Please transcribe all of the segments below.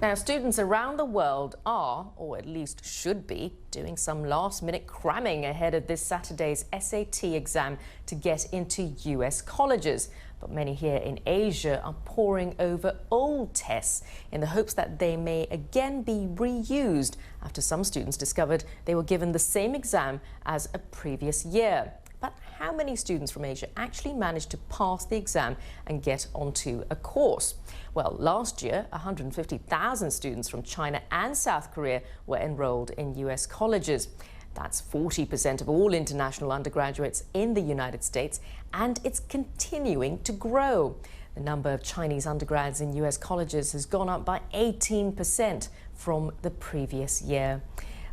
Now, students around the world are, or at least should be, doing some last-minute cramming ahead of this Saturday's SAT exam to get into US colleges. But many here in Asia are poring over old tests in the hopes that they may again be reused after some students discovered they were given the same exam as a previous year. But how many students from Asia actually managed to pass the exam and get onto a course? Well, last year, 150,000 students from China and South Korea were enrolled in US colleges. That's 40% of all international undergraduates in the United States, and it's continuing to grow. The number of Chinese undergrads in US colleges has gone up by 18% from the previous year.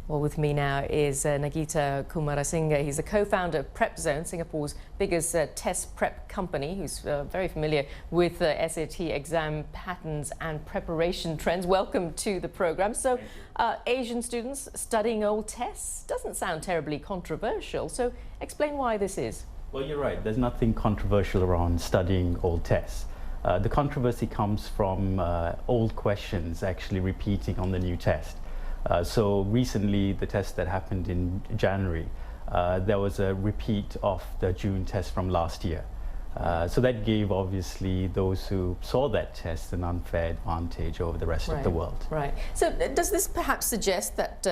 Well, with me now is Nagitha Kumarasinghe. He's the co-founder of Prep Zone, Singapore's biggest test prep company, who's very familiar with SAT exam patterns and preparation trends. Welcome to the program. So, Asian students studying old tests doesn't sound terribly controversial. So, explain why this is. Well, you're right. There's nothing controversial around studying old tests. The controversy comes from old questions actually repeating on the new test. So recently, the test that happened in January, there was a repeat of the June test from last year. So that gave, obviously, those who saw that test an unfair advantage over the rest of the world. Right. So does this perhaps suggest that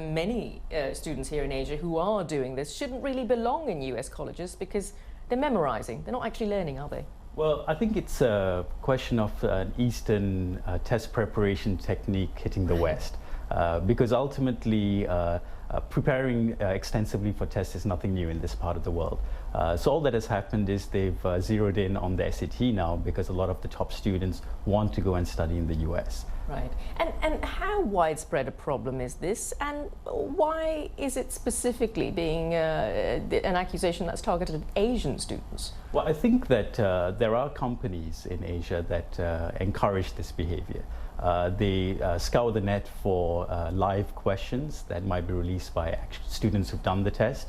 many students here in Asia who are doing this shouldn't really belong in US colleges because they're memorizing? They're not actually learning, are they? Well, I think it's a question of an Eastern test preparation technique hitting the West. Because ultimately, preparing extensively for tests is nothing new in this part of the world. So all that has happened is they've zeroed in on the SAT now because a lot of the top students want to go and study in the US. Right. And how widespread a problem is this, and why is it specifically being an accusation that's targeted at Asian students? Well, I think that there are companies in Asia that encourage this behavior. They scour the net for live questions that might be released by students who've done the test.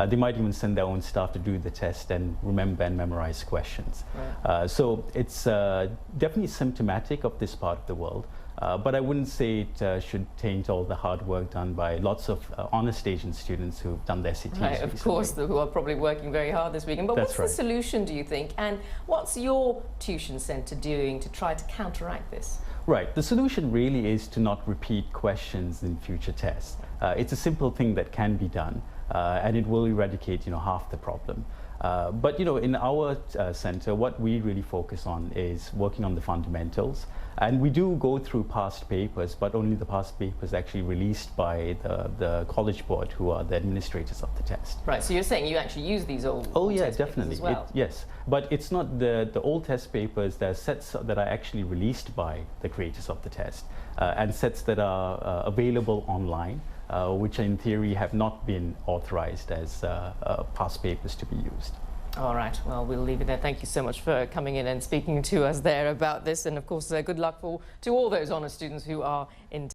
They might even send their own staff to do the test and remember and memorize questions. Right. So it's definitely symptomatic of this part of the world. But I wouldn't say it should taint all the hard work done by lots of honest Asian students who've done their SATs. Right, of course, who are probably working very hard this weekend. But what's the solution, do you think? And what's your tuition centre doing to try to counteract this? Right, the solution really is to not repeat questions in future tests. It's a simple thing that can be done, and it will eradicate, half the problem. But in our center, what we really focus on is working on the fundamentals. And we do go through past papers, but only the past papers actually released by the College Board, who are the administrators of the test. Right, so you're saying you actually use these old test definitely. As well? Yes, but it's not the old test papers. There are sets that are actually released by the creators of the test, and sets that are available online, which in theory have not been authorized as past papers to be used. All right, well, we'll leave it there. Thank you so much for coming in and speaking to us there about this. And of course, good luck to all those honor students who are in